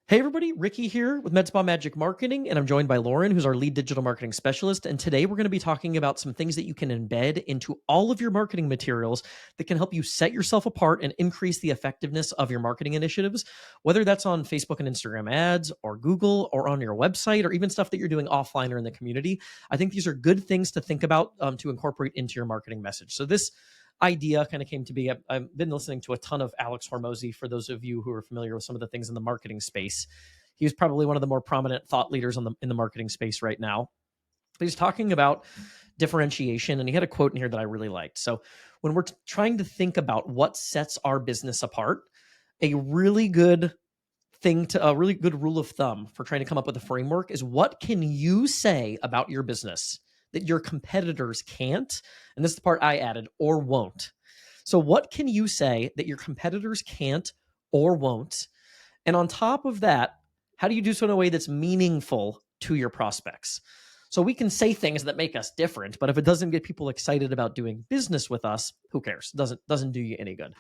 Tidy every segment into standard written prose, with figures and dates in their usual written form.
Hey everybody, Ricky here with MedSpa Magic Marketing, and I'm joined by Lauren, who's our lead digital marketing specialist. And today we're going to be talking about some things that you can embed into all of your marketing materials that can help you set yourself apart and increase the effectiveness of your marketing initiatives, whether that's on Facebook and Instagram ads, or Google, or on your website, or even stuff that you're doing offline or in the community. I think these are good things to think about to incorporate into your marketing message. So this idea kind of came to be. I've been listening to a ton of Alex Hormozy. For those of you who are familiar with some of the things in the marketing space, he's probably one of the more prominent thought leaders in the marketing space right now. But he's talking about differentiation, and he had a quote in here that I really liked. So when we're trying to think about what sets our business apart, a really good a really good rule of thumb for trying to come up with a framework is, what can you say about your business that your competitors can't? And this is the part I added, or won't. So what can you say that your competitors can't or won't? And on top of that, how do you do so in a way that's meaningful to your prospects? So we can say things that make us different, but if it doesn't get people excited about doing business with us, who cares? Doesn't do you any good.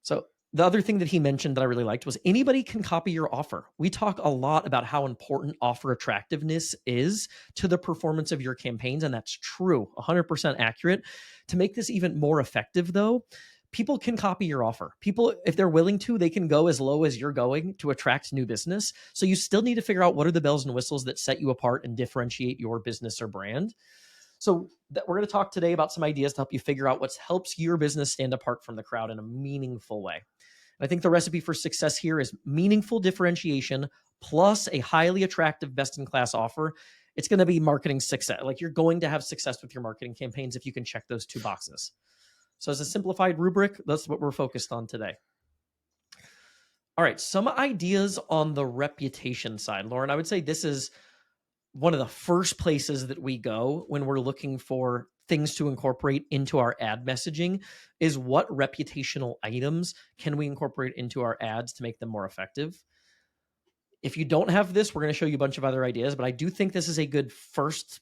So the other thing that he mentioned that I really liked was, anybody can copy your offer. We talk a lot about how important offer attractiveness is to the performance of your campaigns, and that's true, 100% accurate. To make this even more effective, though, people can copy your offer. People, if they're willing to, they can go as low as you're going to attract new business. So you still need to figure out what are the bells and whistles that set you apart and differentiate your business or brand. So we're going to talk today about some ideas to help you figure out what helps your business stand apart from the crowd in a meaningful way. I think the recipe for success here is meaningful differentiation plus a highly attractive, best-in-class offer. It's going to be marketing success. Like, you're going to have success with your marketing campaigns if you can check those two boxes. So as a simplified rubric, that's what we're focused on today. All right, some ideas on the reputation side. Lauren, I would say this is one of the first places that we go when we're looking for things to incorporate into our ad messaging, is what reputational items can we incorporate into our ads to make them more effective. If you don't have this, we're going to show you a bunch of other ideas, but I do think this is a good first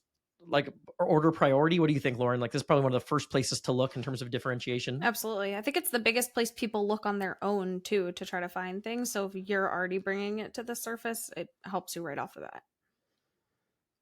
order priority. What do you think, Lauren? Like, this is probably one of the first places to look in terms of differentiation. Absolutely. I think it's the biggest place people look on their own too to try to find things. So if you're already bringing it to the surface, it helps you right off of that.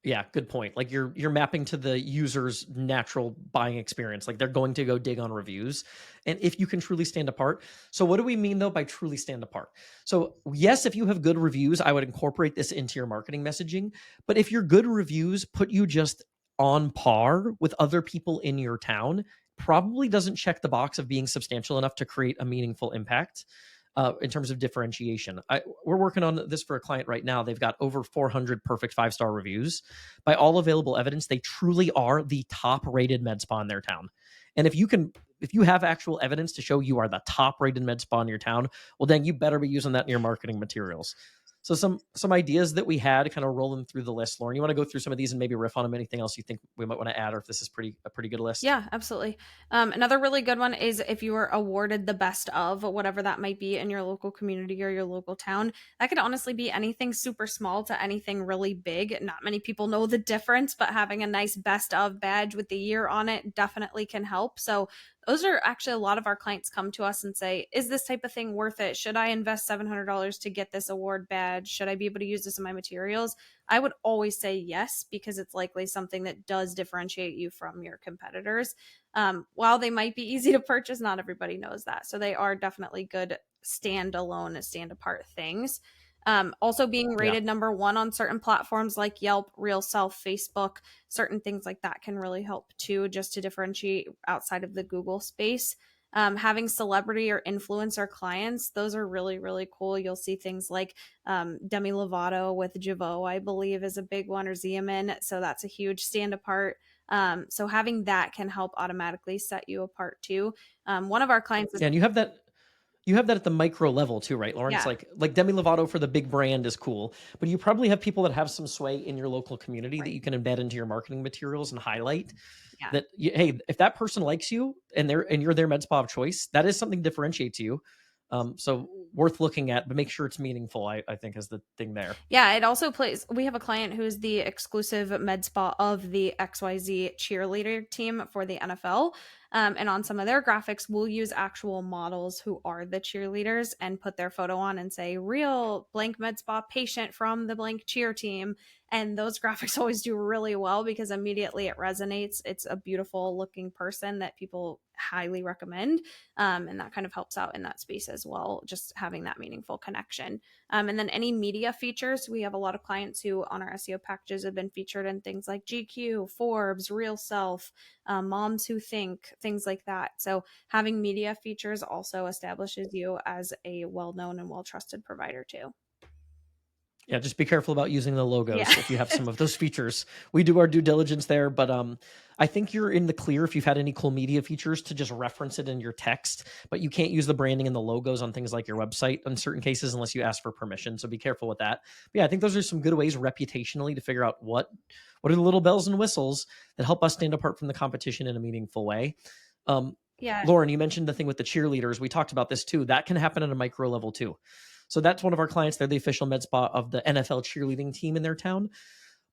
Yeah, good point. Like, you're mapping to the user's natural buying experience. Like, they're going to go dig on reviews. And if you can truly stand apart. So what do we mean though by truly stand apart? So yes, if you have good reviews, I would incorporate this into your marketing messaging. But if your good reviews put you just on par with other people in your town, probably doesn't check the box of being substantial enough to create a meaningful impact. In terms of differentiation, we're working on this for a client right now. They've got over 400 perfect 5-star reviews. By all available evidence, they truly are the top rated med spa in their town. And if you have actual evidence to show you are the top rated med spa in your town, well, then you better be using that in your marketing materials. So some ideas that we had kind of rolling through the list. Lauren, you want to go through some of these and maybe riff on them? Anything else you think we might want to add, or if this is a pretty good list? Yeah, absolutely. Another really good one is if you were awarded the best of whatever that might be in your local community or your local town. That could honestly be anything super small to anything really big. Not many people know the difference, but having a nice best of badge with the year on it definitely can help. So those are actually, a lot of our clients come to us and say, is this type of thing worth it? Should I invest $700 to get this award badge? Should I be able to use this in my materials? I would always say yes, because it's likely something that does differentiate you from your competitors. While they might be easy to purchase, not everybody knows that. So they are definitely good standalone, stand apart things. Also being Yeah. rated number one on certain platforms like Yelp, Real Self, Facebook, certain things like that can really help too, just to differentiate outside of the Google space. Having celebrity or influencer clients, those are really, really cool. You'll see things like Demi Lovato with Javo, I believe, is a big one, or Xiamen. So that's a huge stand apart. So having that can help automatically set you apart too. One of our clients is, And you have that at the micro level too, right, Lauren? It's yeah, like Demi Lovato for the big brand is cool, but you probably have people that have some sway in your local community that right. you can embed into your marketing materials and highlight. Yeah. That hey, if that person likes you and you're their med spa of choice, that is something that differentiates you. So worth looking at, but make sure it's meaningful. I think is the thing there. Yeah, it also plays. We have a client who is the exclusive med spa of the XYZ cheerleader team for the NFL. And on some of their graphics, we'll use actual models who are the cheerleaders and put their photo on and say, real blank med spa patient from the blank cheer team. And those graphics always do really well because immediately it resonates. It's a beautiful looking person that people highly recommend. And that kind of helps out in that space as well, just having that meaningful connection. And then any media features, we have a lot of clients who on our SEO packages have been featured in things like GQ, Forbes, Real Self, Moms Who Think, things like that. So having media features also establishes you as a well-known and well-trusted provider too. Yeah, just be careful about using the Yeah. logos if you have some of those features. We do our due diligence there, but I think you're in the clear if you've had any cool media features to just reference it in your text, but you can't use the branding and the logos on things like your website in certain cases unless you ask for permission. So be careful with that. But yeah, I think those are some good ways reputationally to figure out what are the little bells and whistles that help us stand apart from the competition in a meaningful way. Yeah. Lauren, you mentioned the thing with the cheerleaders. We talked about this too. That can happen at a micro level too. So that's one of our clients. They're the official med spa of the NFL cheerleading team in their town.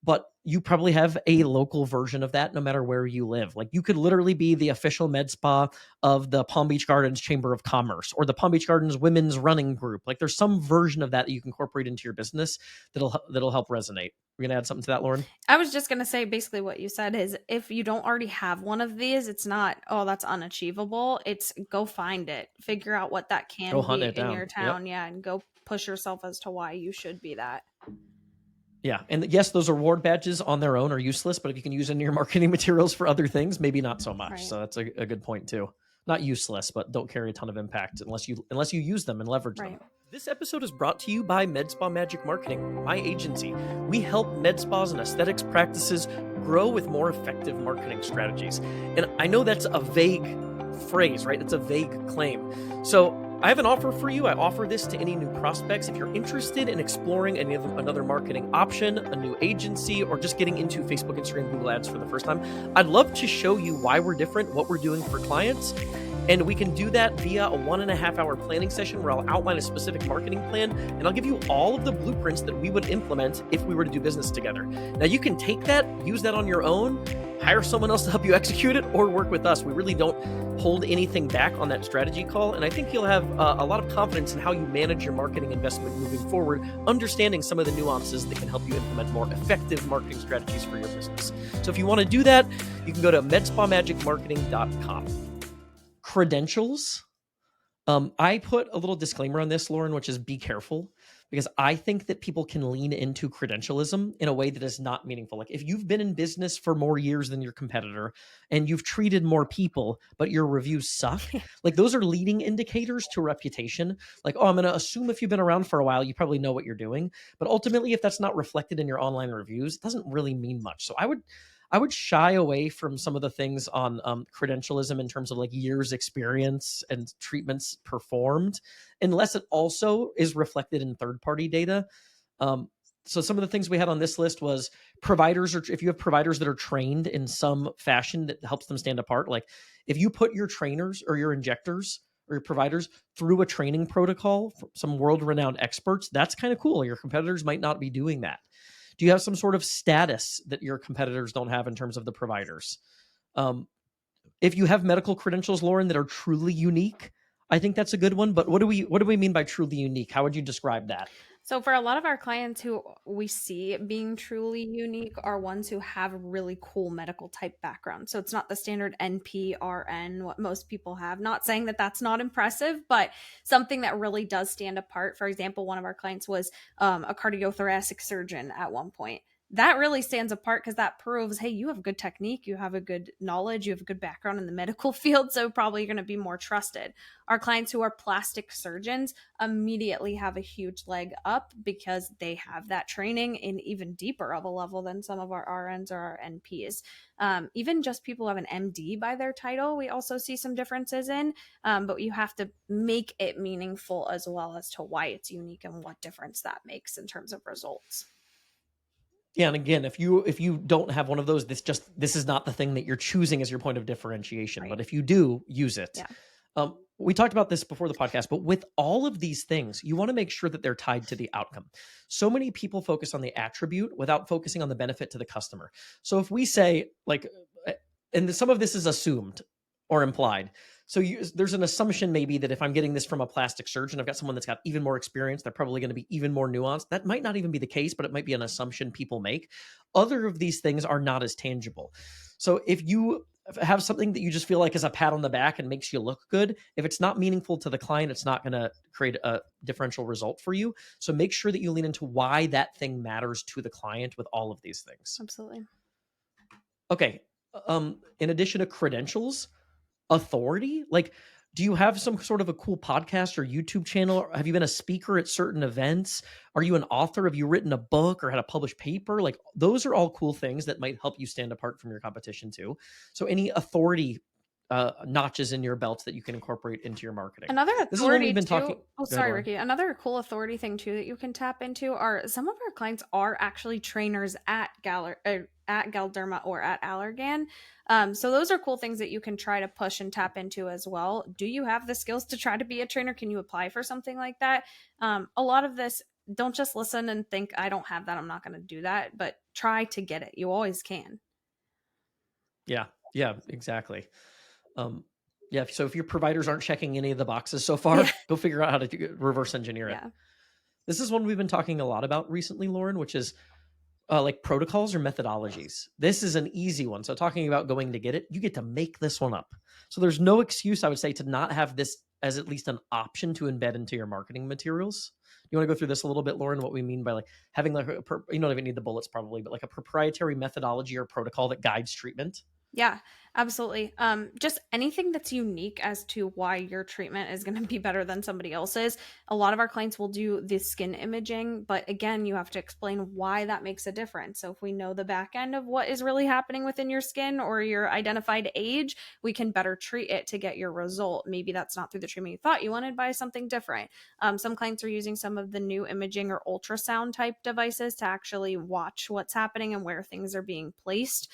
But you probably have a local version of that no matter where you live. Like you could literally be the official med spa of the Palm Beach Gardens Chamber of Commerce or the Palm Beach Gardens Women's Running Group. Like there's some version of that you can incorporate into your business that'll help resonate. We're gonna add something to that, Lauren. I was just going to say basically what you said is if you don't already have one of these, it's not, oh, that's unachievable. It's go find it, figure out what that Go can hunt be it in down. your Yep. town. Yeah. And go push yourself as to why you should be that. Yeah, and yes, those award badges on their own are useless, but if you can use it in your marketing materials for other things, maybe not so much. Right. So that's a good point too. Not useless, but don't carry a ton of impact unless you use them and leverage them. Right. This episode is brought to you by MedSpa Magic Marketing, my agency. We help med spas and aesthetics practices grow with more effective marketing strategies. And I know that's a vague phrase, right? It's a vague claim. So I have an offer for you. I offer this to any new prospects. If you're interested in exploring another marketing option, a new agency, or just getting into Facebook, Instagram, Google Ads for the first time, I'd love to show you why we're different, what we're doing for clients. And we can do that via a 1.5 hour planning session where I'll outline a specific marketing plan and I'll give you all of the blueprints that we would implement if we were to do business together. Now, you can take that, use that on your own, hire someone else to help you execute it, or work with us. We really don't hold anything back on that strategy call. And I think you'll have a lot of confidence in how you manage your marketing investment moving forward, understanding some of the nuances that can help you implement more effective marketing strategies for your business. So if you want to do that, you can go to medspamagicmarketing.com. Credentials. I put a little disclaimer on this, Lauren, which is be careful, because I think that people can lean into credentialism in a way that is not meaningful. Like if you've been in business for more years than your competitor and you've treated more people, but your reviews suck, like those are leading indicators to reputation. Like, oh, I'm going to assume if you've been around for a while, you probably know what you're doing. But ultimately, if that's not reflected in your online reviews, it doesn't really mean much. So I would shy away from some of the things on credentialism in terms of like years experience and treatments performed, unless it also is reflected in third party data. So some of the things we had on this list was providers, or if you have providers that are trained in some fashion that helps them stand apart. Like if you put your trainers or your injectors or your providers through a training protocol from some world renowned experts, that's kind of cool. Your competitors might not be doing that. Do you have some sort of status that your competitors don't have in terms of the providers? If you have medical credentials, Lauren, that are truly unique, I think that's a good one. But what do we mean by truly unique? How would you describe that? So for a lot of our clients who we see being truly unique are ones who have really cool medical type background. So it's not the standard NP, RN, what most people have. Not saying that that's not impressive, but something that really does stand apart. For example, one of our clients was a cardiothoracic surgeon at one point. That really stands apart because that proves, hey, you have good technique, you have a good knowledge, you have a good background in the medical field, so probably you're going to be more trusted. Our clients who are plastic surgeons immediately have a huge leg up because they have that training in even deeper of a level than some of our RNs or our NPs. Even just people who have an MD by their title, we also see some differences in, but you have to make it meaningful as well as to why it's unique and what difference that makes in terms of results. Yeah, and again, if you don't have one of those, this is not the thing that you're choosing as your point of differentiation. Right. But if you do, use it. Yeah. We talked about this before the podcast, but with all of these things, you want to make sure that they're tied to the outcome. So many people focus on the attribute without focusing on the benefit to the customer. So if we say like, and some of this is assumed, or implied. So there's an assumption maybe that if I'm getting this from a plastic surgeon, I've got someone that's got even more experience, they're probably going to be even more nuanced. That might not even be the case, but it might be an assumption people make. Other of these things are not as tangible. So if you have something that you just feel like is a pat on the back and makes you look good, if it's not meaningful to the client, it's not going to create a differential result for you. So make sure that you lean into why that thing matters to the client with all of these things. Absolutely. Okay. In addition to credentials, authority, like, do you have some sort of a cool podcast or YouTube channel? Have you been a speaker at certain events? Are you an author? Have you written a book or had a published paper? Like, those are all cool things that might help you stand apart from your competition too. So any authority notches in your belt that you can incorporate into your marketing. Another This is one we've authority been too. talking. Oh, Go ahead, sorry, Lauren. Ricky. Another cool authority thing too that you can tap into are some of our clients are actually trainers at Galderma or at Allergan. So those are cool things that you can try to push and tap into as well. Do you have the skills to try to be a trainer? Can you apply for something like that? A lot of this, don't just listen and think, I don't have that, I'm not going to do that, but try to get it. You always can. Yeah, yeah, exactly. Um, yeah. So if your providers aren't checking any of the boxes so Yeah. far, go figure out how to reverse engineer it. Yeah. This is one we've been talking a lot about recently, Lauren, which is like protocols or methodologies. This is an easy one. So talking about going to get it, you get to make this one up. So there's no excuse, I would say, to not have this as at least an option to embed into your marketing materials. You want to go through this a little bit, Lauren, what we mean by like having like you don't even need the bullets probably, but like a proprietary methodology or protocol that guides treatment. Yeah, absolutely. Just anything that's unique as to why your treatment is going to be better than somebody else's. A lot of our clients will do the skin imaging, but again, you have to explain why that makes a difference. So if we know the back end of what is really happening within your skin or your identified age, we can better treat it to get your result. Maybe that's not through the treatment you thought you wanted by something different. Some clients are using some of the new imaging or ultrasound type devices to actually watch what's happening and where things are being placed.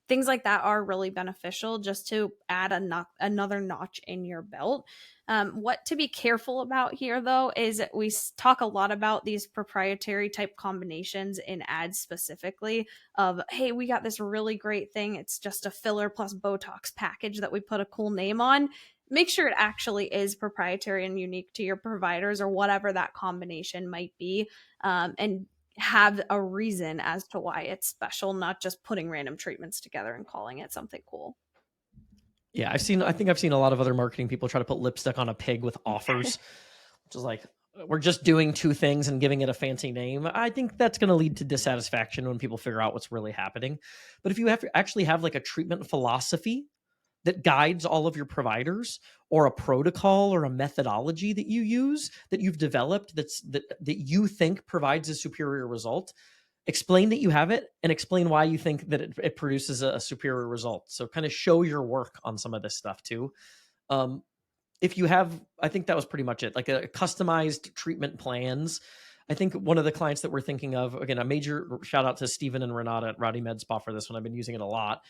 Things like that are really beneficial just to add another notch in your belt. What to be careful about here, though, is we talk a lot about these proprietary type combinations in ads specifically of, hey, we got this really great thing. It's just a filler plus Botox package that we put a cool name on. Make sure it actually is proprietary and unique to your providers or whatever that combination might be. And have a reason as to why it's special, not just putting random treatments together and calling it something cool. Yeah, I think I've seen a lot of other marketing people try to put lipstick on a pig with offers, which is like, we're just doing two things and giving it a fancy name. I think that's going to lead to dissatisfaction when people figure out what's really happening. But if you have to actually have like a treatment philosophy that guides all of your providers, or a protocol or a methodology that you use that you've developed that you think provides a superior result, explain that you have it and explain why you think that it produces a superior result. So kind of show your work on some of this stuff too. Um, if you have, I think that was pretty much it, like a customized treatment plans. I think one of the clients that we're thinking of, again, a major shout out to Stephen and Renata at Rowdy Med Spa for this one. I've been using it a lot,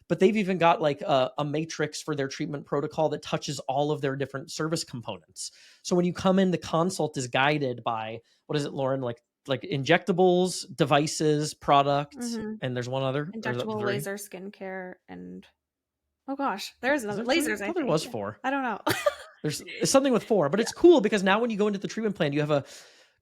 but they've even got like a matrix for their treatment protocol that touches all of their different service components. So when you come in, the consult is guided by, what is it, Lauren? Like injectables, devices, products, Mm-hmm. and there's one other, or is that Injectable three? laser skincare and oh gosh, there's Is another there three? lasers, I I thought there think. was four. I don't know. It's something with four, but Yeah. it's cool because now when you go into the treatment plan, you have a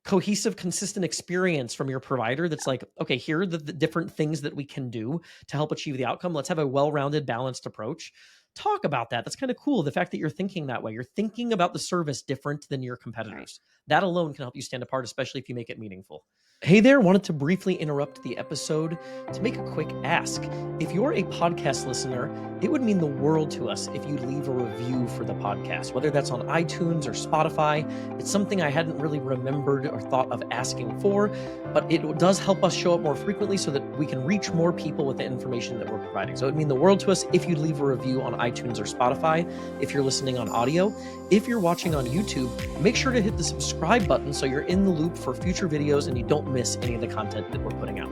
cohesive, consistent experience from your provider that's like, okay, here are the different things that we can do to help achieve the outcome. Let's have a well-rounded, balanced approach. Talk about that. That's kind of cool. The fact that you're thinking that way, you're thinking about the service different than your Right. competitors. That alone can help you stand apart, especially if you make it meaningful. Hey there, wanted to briefly interrupt the episode to make a quick ask. If you're a podcast listener, it would mean the world to us if you'd leave a review for the podcast, whether that's on iTunes or Spotify. It's something I hadn't really remembered or thought of asking for, but it does help us show up more frequently so that we can reach more people with the information that we're providing. So it would mean the world to us if you'd leave a review on iTunes or Spotify, if you're listening on audio. If you're watching on YouTube, make sure to hit the subscribe button so you're in the loop for future videos and you don't miss any of the content that we're putting out.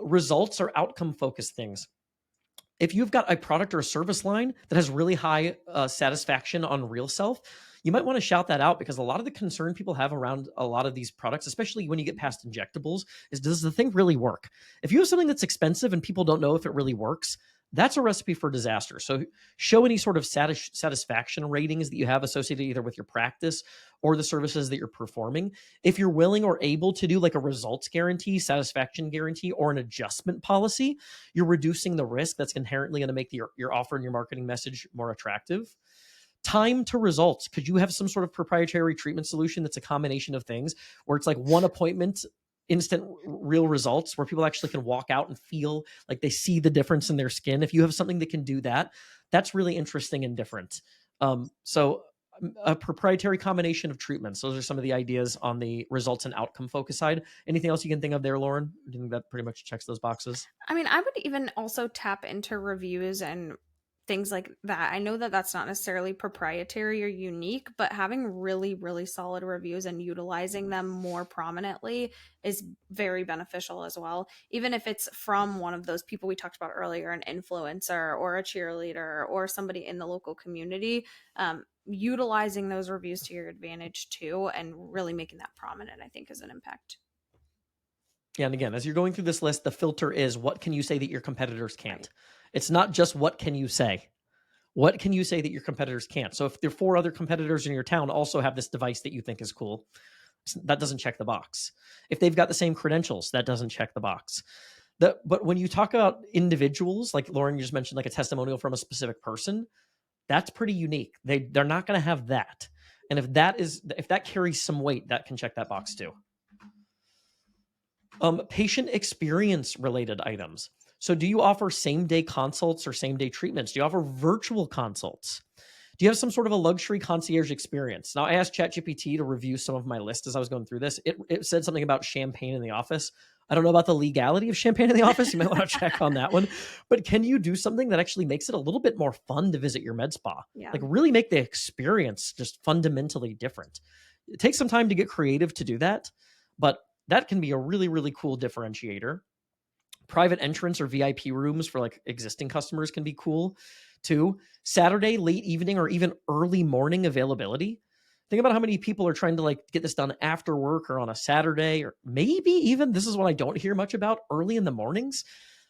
Results are outcome focused things. If you've got a product or a service line that has really high satisfaction on real self, you might want to shout that out, because a lot of the concern people have around a lot of these products, especially when you get past injectables, is, does the thing really work? If you have something that's expensive and people don't know if it really works, that's a recipe for disaster. So show any sort of satisfaction ratings that you have associated either with your practice or the services that you're performing. If you're willing or able to do like a results guarantee, satisfaction guarantee, or an adjustment policy, you're reducing the risk that's inherently going to make your offer and your marketing message more attractive. Time to results. Could you have some sort of proprietary treatment solution that's a combination of things where it's like one appointment, instant real results, where people actually can walk out and feel like they see the difference in their skin? If you have something that can do that, that's really interesting and different. So a proprietary combination of treatments. Those are some of the ideas on the results and outcome focus side. Anything else you can think of there, Lauren? Do you think that pretty much checks those boxes? I mean, I would even also tap into reviews and things like that. I know that that's not necessarily proprietary or unique, but having really, really solid reviews and utilizing them more prominently is very beneficial as well. Even if it's from one of those people we talked about earlier, an influencer or a cheerleader or somebody in the local community, utilizing those reviews to your advantage too, and really making that prominent, I think, is an impact. Yeah, and again, as you're going through this list, the filter is what can you say that your competitors Right. can't? It's not just what can you say. What can you say that your competitors can't? So if there are four other competitors in your town also have this device that you think is cool, that doesn't check the box. If they've got the same credentials, that doesn't check the box. But when you talk about individuals, like Lauren, you just mentioned like a testimonial from a specific person, that's pretty unique. They're not going to have that. And if that carries some weight, that can check that box too. Patient experience related items. So do you offer same day consults or same day treatments? Do you offer virtual consults? Do you have some sort of a luxury concierge experience? Now, I asked ChatGPT to review some of my list as I was going through this. It said something about champagne in the office. I don't know about the legality of champagne in the office. You might want to check on that one. But can you do something that actually makes it a little bit more fun to visit your med spa? Yeah. Like really make the experience just fundamentally different. It takes some time to get creative to do that, but that can be a really, really cool differentiator. Private entrance or VIP rooms for like existing customers can be cool too. Saturday, late evening, or even early morning availability. Think about how many people are trying to like get this done after work or on a Saturday, or maybe even this is what I don't hear much about, early in the mornings.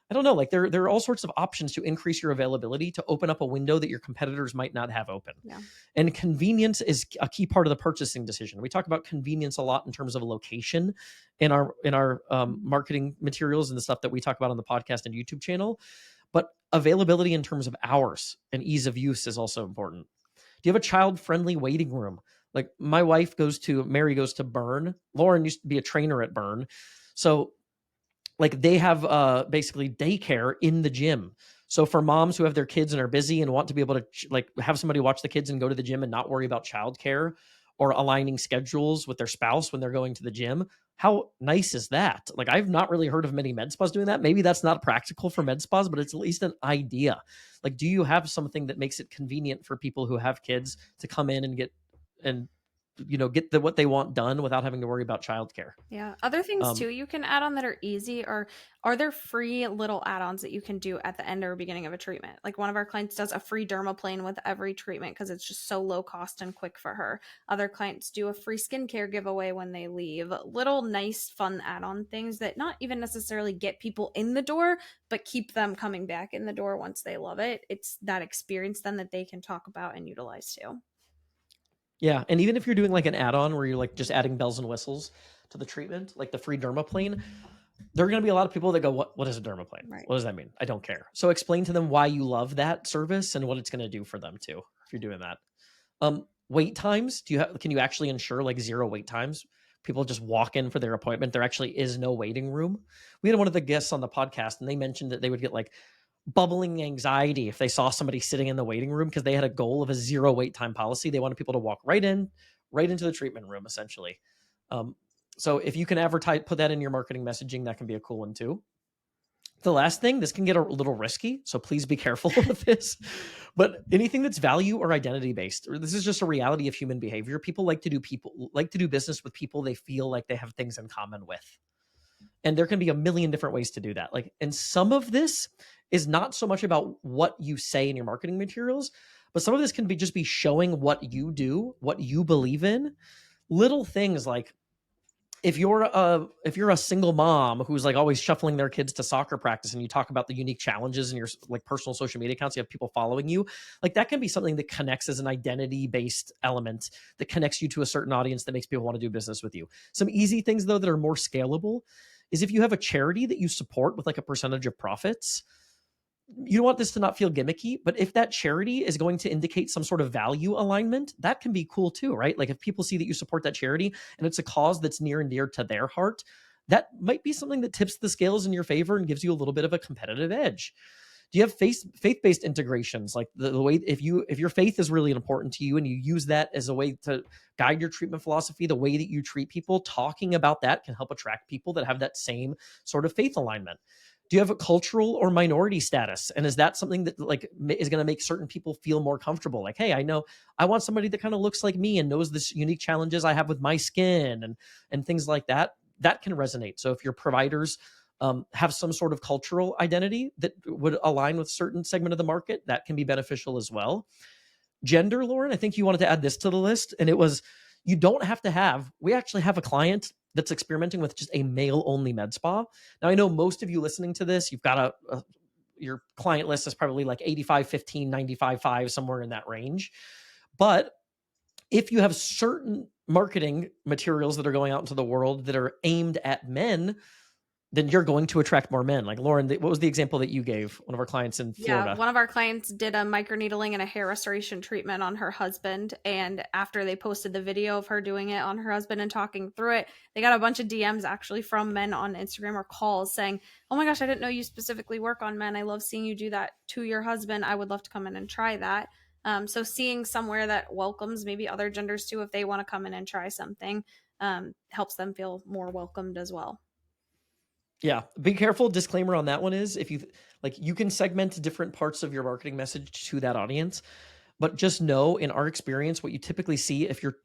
I don't know. Like there are all sorts of options to increase your availability, to open up a window that your competitors might not have open. Yeah. And convenience is a key part of the purchasing decision. We talk about convenience a lot in terms of location in our marketing materials and the stuff that we talk about on the podcast and YouTube channel. But availability in terms of hours and ease of use is also important. Do you have a child-friendly waiting room? Like Mary goes to Burn. Lauren used to be a trainer at Burn. So like they have basically daycare in the gym. So for moms who have their kids and are busy and want to be able to like have somebody watch the kids and go to the gym and not worry about childcare or aligning schedules with their spouse when they're going to the gym, how nice is that? Like I've not really heard of many med spas doing that. Maybe that's not practical for med spas, but it's at least an idea. Like, do you have something that makes it convenient for people who have kids to come in and get what they want done without having to worry about childcare? Yeah. Other things too you can add on that are easy, or are there free little add-ons that you can do at the end or beginning of a treatment? Like one of our clients does a free dermaplane with every treatment because it's just so low cost and quick for her. Other clients do a free skincare giveaway when they leave. Little nice fun add-on things that not even necessarily get people in the door, but keep them coming back in the door once they love it. It's that experience then that they can talk about and utilize too. Yeah, and even if you're doing like an add-on where you're like just adding bells and whistles to the treatment, like the free dermaplane, there are going to be a lot of people that go, "What is a dermaplane? Right. What does that mean? I don't care." So explain to them why you love that service and what it's going to do for them too. If you're doing that, wait times. Can you actually ensure like zero wait times? People just walk in for their appointment. There actually is no waiting room. We had one of the guests on the podcast, and they mentioned that they would get like bubbling anxiety if they saw somebody sitting in the waiting room because they had a goal of a zero wait time policy. They wanted people to walk right into the treatment room, essentially. So if you can advertise, put that in your marketing messaging, that can be a cool one too. The last thing, this can get a little risky, so please be careful with this. But anything that's value or identity based, or this is just a reality of human behavior. People like to do business with people they feel like they have things in common with. And there can be a million different ways to do that. Like, and some of this is not so much about what you say in your marketing materials, but some of this can just be showing what you do, what you believe in. Little things like if you're a single mom who's like always shuffling their kids to soccer practice and you talk about the unique challenges in your like personal social media accounts, you have people following you, like that can be something that connects as an identity based element that connects you to a certain audience that makes people want to do business with you. Some easy things though that are more scalable is if you have a charity that you support with like a percentage of profits. You don't want this to not feel gimmicky, but if that charity is going to indicate some sort of value alignment, that can be cool too, right? Like if people see that you support that charity and it's a cause that's near and dear to their heart, that might be something that tips the scales in your favor and gives you a little bit of a competitive edge. Do you have faith-based integrations, like the way if your faith is really important to you and you use that as a way to guide your treatment philosophy, the way that you treat people, talking about that can help attract people that have that same sort of faith alignment. Do you have a cultural or minority status, and is that something that like is going to make certain people feel more comfortable, like, hey, I know I want somebody that kind of looks like me and knows this unique challenges I have with my skin and things like that, that can resonate. So if your providers have some sort of cultural identity that would align with certain segment of the market, that can be beneficial as well. Gender, Lauren, I think you wanted to add this to the list, and it was you don't have to have. We actually have a client that's experimenting with just a male only med spa. Now, I know most of you listening to this, you've got your client list is probably like 85, 15, 95, 5, somewhere in that range. But if you have certain marketing materials that are going out into the world that are aimed at men, then you're going to attract more men. Like Lauren, what was the example that you gave? One of our clients in Yeah, Florida. one of our clients did a microneedling and a hair restoration treatment on her husband. And after they posted the video of her doing it on her husband and talking through it, they got a bunch of DMs actually from men on Instagram or calls saying, "Oh my gosh, I didn't know you specifically work on men. I love seeing you do that to your husband. I would love to come in and try that." So seeing somewhere that welcomes maybe other genders too, if they want to come in and try something, helps them feel more welcomed as well. Yeah, be careful. Disclaimer on that one is if you like, you can segment different parts of your marketing message to that audience, but just know in our experience, what you typically see if you're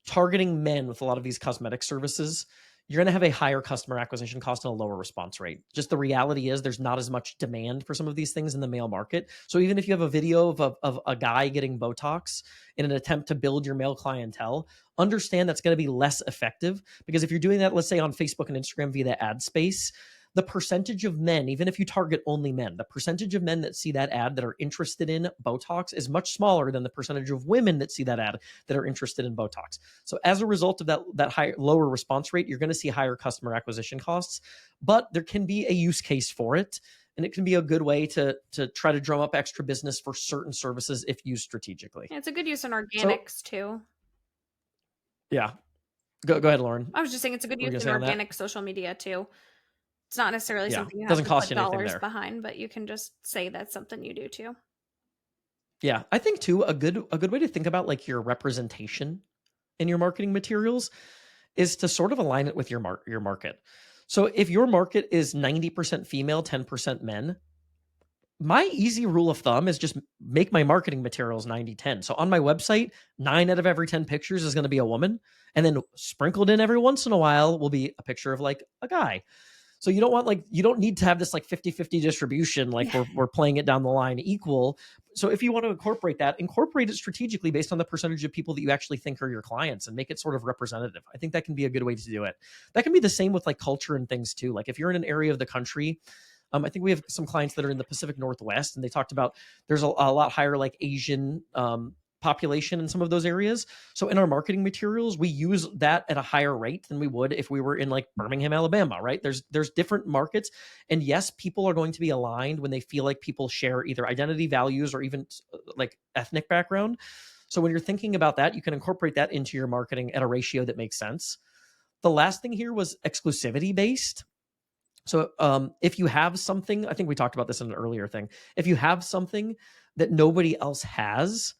targeting men with a lot of these cosmetic services, you're going to have a higher customer acquisition cost and a lower response rate. Just the reality is there's not as much demand for some of these things in the male market. So even if you have a video of a guy getting Botox in an attempt to build your male clientele, understand that's going to be less effective because if you're doing that, let's say on Facebook and Instagram via the ad space, the percentage of men, even if you target only men, the percentage of men that see that ad that are interested in Botox is much smaller than the percentage of women that see that ad that are interested in Botox. So as a result of that higher lower response rate, you're going to see higher customer acquisition costs, but there can be a use case for it. And it can be a good way to try to drum up extra business for certain services if used strategically. Yeah, it's a good use in So organics too. yeah, go ahead, Lauren. I was just saying it's a What good were you use gonna in say on that? organic social media too. It's not necessarily Yeah, something you have doesn't to cost put you anything dollars there. behind, but you can just say that's something you do too. Yeah, I think too a good way to think about like your representation in your marketing materials is to sort of align it with your market. So if your market is 90% female, 10% men, my easy rule of thumb is just make my marketing materials 90-10. So on my website, 9 out of every 10 pictures is going to be a woman, and then sprinkled in every once in a while will be a picture of like a guy. So you don't need to have this like 50-50 distribution, like Yeah. we're playing it down the line equal. So if you want to incorporate it strategically based on the percentage of people that you actually think are your clients and make it sort of representative. I think that can be a good way to do it. That can be the same with like culture and things too. Like if you're in an area of the country, I think we have some clients that are in the Pacific Northwest, and they talked about there's a lot higher like Asian population in some of those areas. So in our marketing materials, we use that at a higher rate than we would if we were in like Birmingham, Alabama, right? There's different markets. And yes, people are going to be aligned when they feel like people share either identity values or even like ethnic background. So when you're thinking about that, you can incorporate that into your marketing at a ratio that makes sense. The last thing here was exclusivity based. So if you have something, I think we talked about this in an earlier thing. If you have something that nobody else has,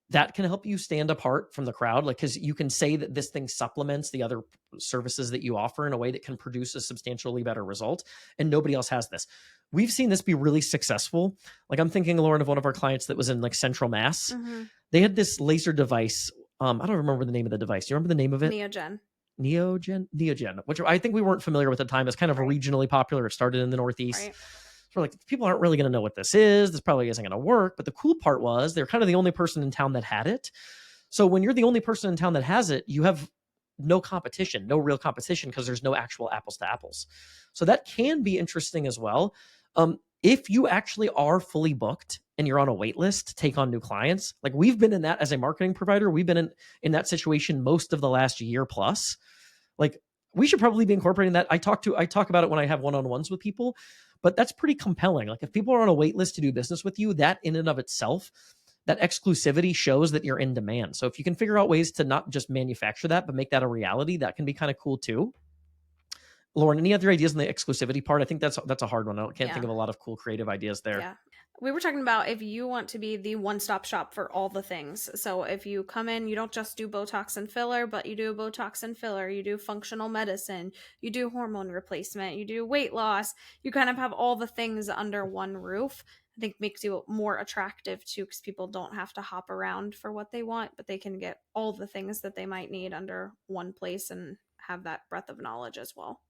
that can help you stand apart from the crowd. Like, because you can say that this thing supplements the other services that you offer in a way that can produce a substantially better result. And nobody else has this. We've seen this be really successful. Like, I'm thinking, Lauren, of one of our clients that was in like Central Mass. Mm-hmm. They had this laser device. I don't remember the name of the device. Do you remember the name of it? Neogen. Neogen, which I think we weren't familiar with at the time. It's kind of Right. regionally popular. It started in the Northeast. Right. So we're like, people aren't really going to know what this is. This probably isn't going to work. But the cool part was they're kind of the only person in town that had it. So when you're the only person in town that has it, you have no competition, no real competition, because there's no actual apples to apples. So that can be interesting as well. If you actually are fully booked and you're on a wait list to take on new clients, like we've been in that as a marketing provider, we've been in that situation most of the last year plus. Like we should probably be incorporating that. I talk about it when I have one-on-ones with people, but that's pretty compelling. Like if people are on a wait list to do business with you, that in and of itself, that exclusivity shows that you're in demand. So if you can figure out ways to not just manufacture that, but make that a reality, that can be kind of cool too. Lauren, any other ideas on the exclusivity part? I think that's a hard one. I can't think Yeah. of a lot of cool creative ideas there. Yeah. We were talking about if you want to be the one stop shop for all the things. So if you come in, you don't just do Botox and filler, but you do Botox and filler, you do functional medicine, you do hormone replacement, you do weight loss, you kind of have all the things under one roof. I think makes you more attractive too, because people don't have to hop around for what they want, but they can get all the things that they might need under one place and have that breadth of knowledge as well.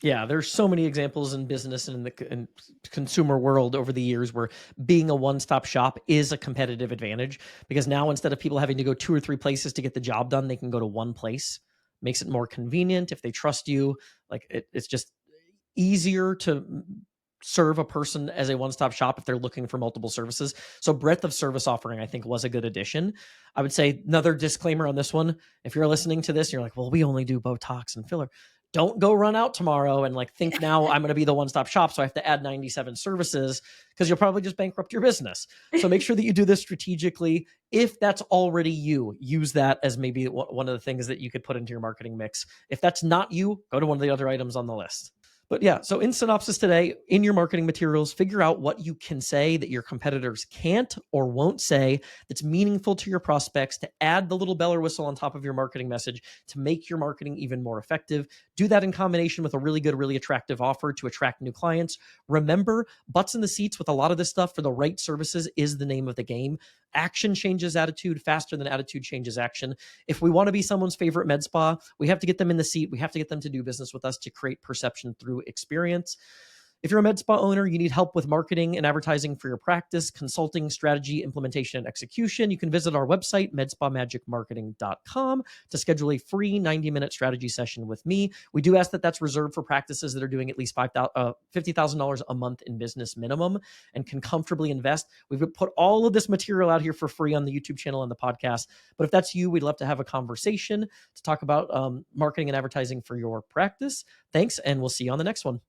Yeah, there's so many examples in business and in the consumer world over the years where being a one-stop shop is a competitive advantage, because now instead of people having to go 2 or 3 places to get the job done, they can go to one place. Makes it more convenient if they trust you. Like it's just easier to serve a person as a one-stop shop if they're looking for multiple services. So breadth of service offering, I think, was a good addition. I would say another disclaimer on this one. If you're listening to this, you're like, well, we only do Botox and filler. Don't go run out tomorrow and like think now I'm going to be the one-stop shop, so I have to add 97 services, because you'll probably just bankrupt your business. So make sure that you do this strategically. If that's already you, use that as maybe one of the things that you could put into your marketing mix. If that's not you, go to one of the other items on the list. But yeah, so in synopsis today, in your marketing materials, figure out what you can say that your competitors can't or won't say that's meaningful to your prospects, to add the little bell or whistle on top of your marketing message to make your marketing even more effective. Do that in combination with a really good, really attractive offer to attract new clients. Remember, butts in the seats with a lot of this stuff for the right services is the name of the game. Action changes attitude faster than attitude changes action. If we want to be someone's favorite med spa, we have to get them in the seat. We have to get them to do business with us to create perception through experience. If you're a med spa owner, you need help with marketing and advertising for your practice, consulting, strategy, implementation, and execution, you can visit our website, medspamagicmarketing.com, to schedule a free 90-minute strategy session with me. We do ask that that's reserved for practices that are doing at least $50,000 a month in business minimum and can comfortably invest. We've put all of this material out here for free on the YouTube channel and the podcast. But if that's you, we'd love to have a conversation to talk about marketing and advertising for your practice. Thanks, and we'll see you on the next one.